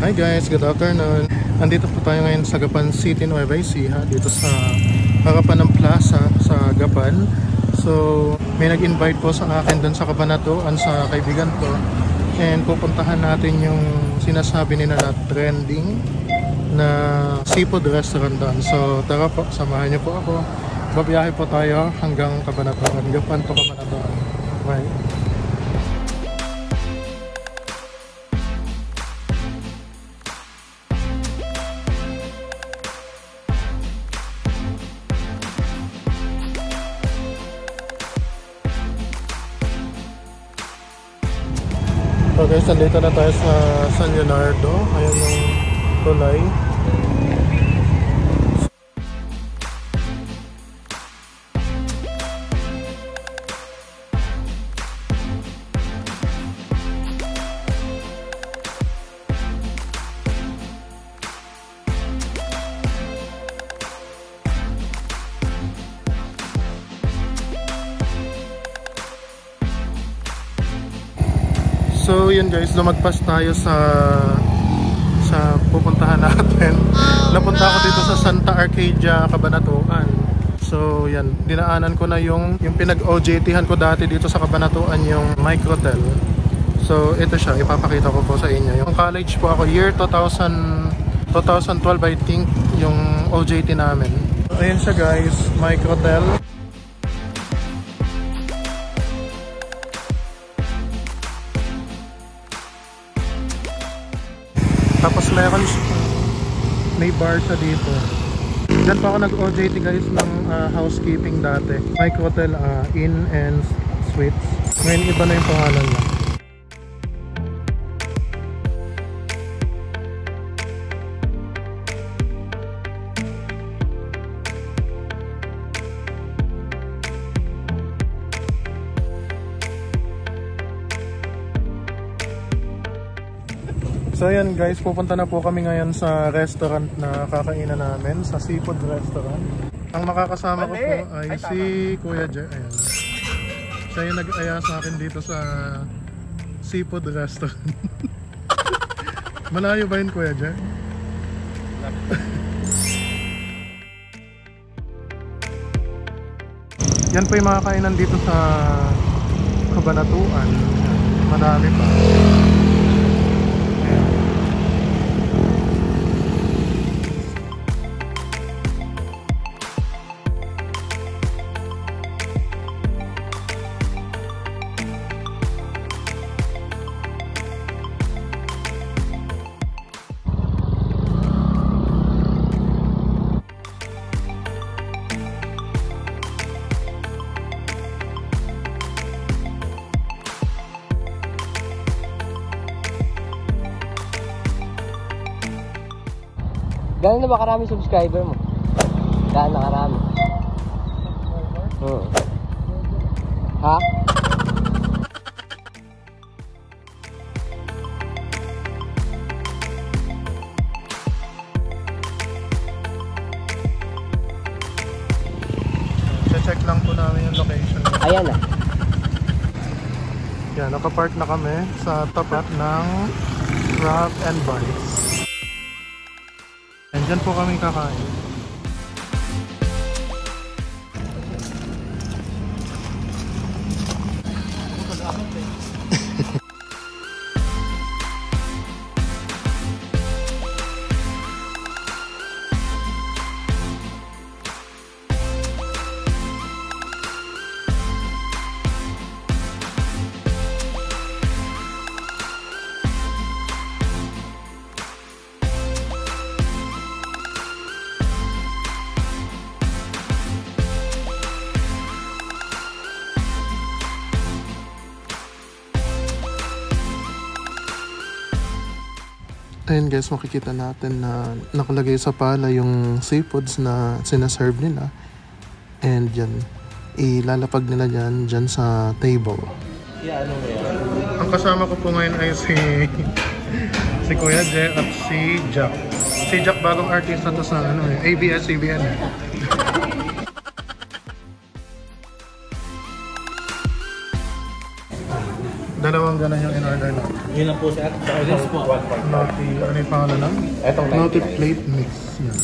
Hi guys, good afternoon. Andito po tayo ngayon sa Gapan City, Nueva Ecija, dito sa harapan ng plaza sa Gapan. So, may nag-invite po sa akin doon sa Kabanatuan sa kaibigan ko. And pupuntahan natin yung sinasabi nila na trending na seafood restaurant doon. So, tara po, samahan niyo po ako. Babiyahe po tayo hanggang Kabanatuan. Gapan to Kabanatuan. Bye. So guys, nandito na tayo sa San Leonardo. Ayan yung tulay. So yun guys, lumagpas tayo sa pupuntahan natin. Napunta ako dito sa Santa Arcadia, Cabanatuan. So yan, dinaanan ko na yung pinag-OJT-han ko dati dito sa Cabanatuan, yung Microtel. So ito siya, ipapakita ko po sa inyo. Yung college po ako, year 2012 I think, yung OJT namin. So, ayan siya guys, Microtel. Tapos may bar siya dito. Diyan pa ako nag-OJT guys ng housekeeping dati. Microtel Inn and Suites. Ngayon iba na yung pangalan niya. So ayan guys, pupunta na po kami ngayon sa restaurant na kakainan namin, sa seafood restaurant. Ang makakasama ko po ay si Kuya Jer. Ayan. Siya yung nag-aya sa akin dito sa seafood restaurant. Malayo ba yun Kuya Jer? Yan po yung mga kainan dito sa Cabanatuan. Marami pa. Gano'n na ba karami subscriber mo? Gano'n na karami? Ha? Check lang po namin yung location. Ayan na. Yan, nakapark na kami sa tapat ng Crab and Bites. And dyan po kami kakain. Ayun guys, makikita natin na nakalagay sa pala yung seafoods na sinaserve nila. And yan, ilalapag nila dyan sa table. Ang kasama ko po ngayon ay si Kuya Je at si Jack. Si Jack bagong artista to sa ABS-CBN. Dalawang ganun yung in-order na. Yun lang po siya. Sa audience po. Naughty, ano yung pangalan ng? Etong Naughty plate mix. Yan.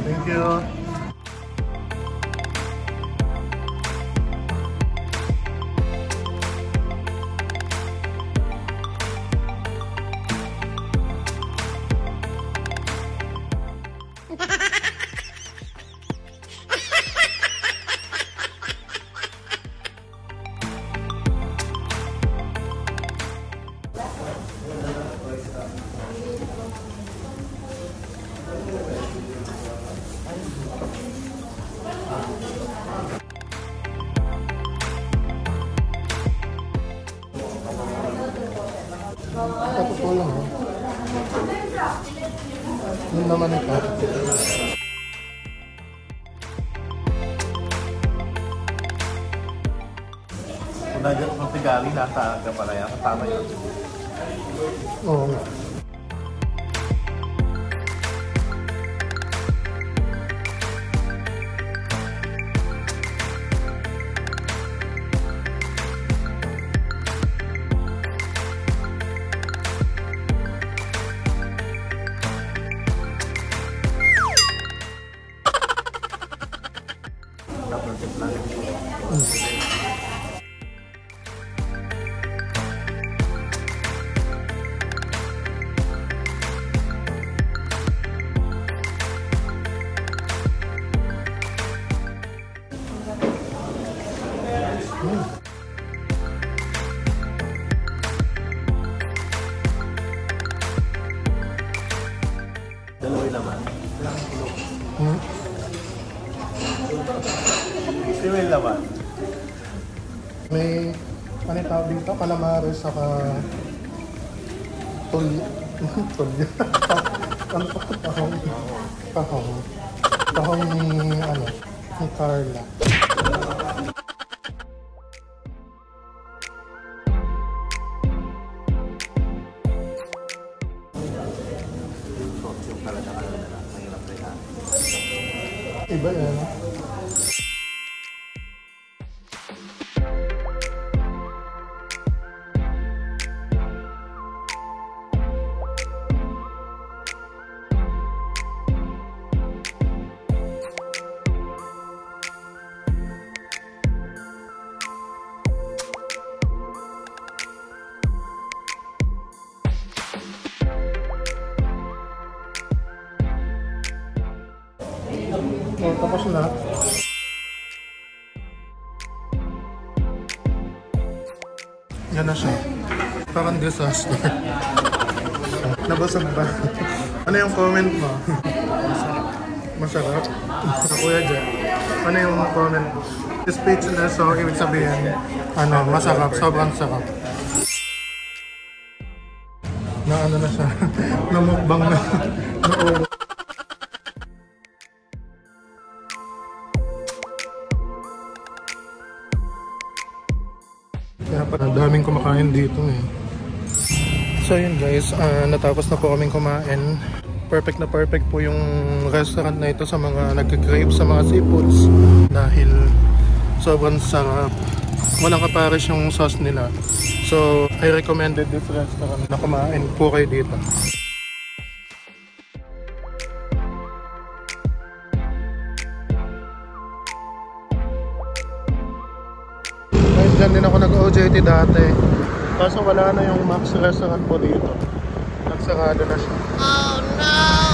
Thank you. Tapos ko lang. Yun naman ito. Kung nandiyan sa Tigali, nasa Gapalaya, kasama yun. Oo nga. Dalaway naman. Simil naman. May ano yung tawag dito? Calamares saka tulya. Tulya. Ano pa? Tahong. Tahong. Tahong ni ano? Ni Carla. Iba yan. Oh, tapos na. Yan na siya. Parang disaster. Nabasag ba? Ano yung comment mo? Masarap. Kuya dyan. Ano yung comment mo? Speechless, so ibig sabihin, ano, masarap. Sobrang sarap. Na ano na siya. Namukbang na. Na-over. Kaya parang daming kumakain dito eh. So yun guys, natapos na po kaming kumain. Perfect na perfect po yung restaurant na ito sa mga nagka-crave sa mga seafoods. Dahil sobrang sarap. Walang kapares yung sauce nila. So I recommended this restaurant na kumain po kayo dito. Diyan din ako nag-OJT dati. Kaso wala na yung Max restaurant po dito. Nagsarado na siya. Oh no!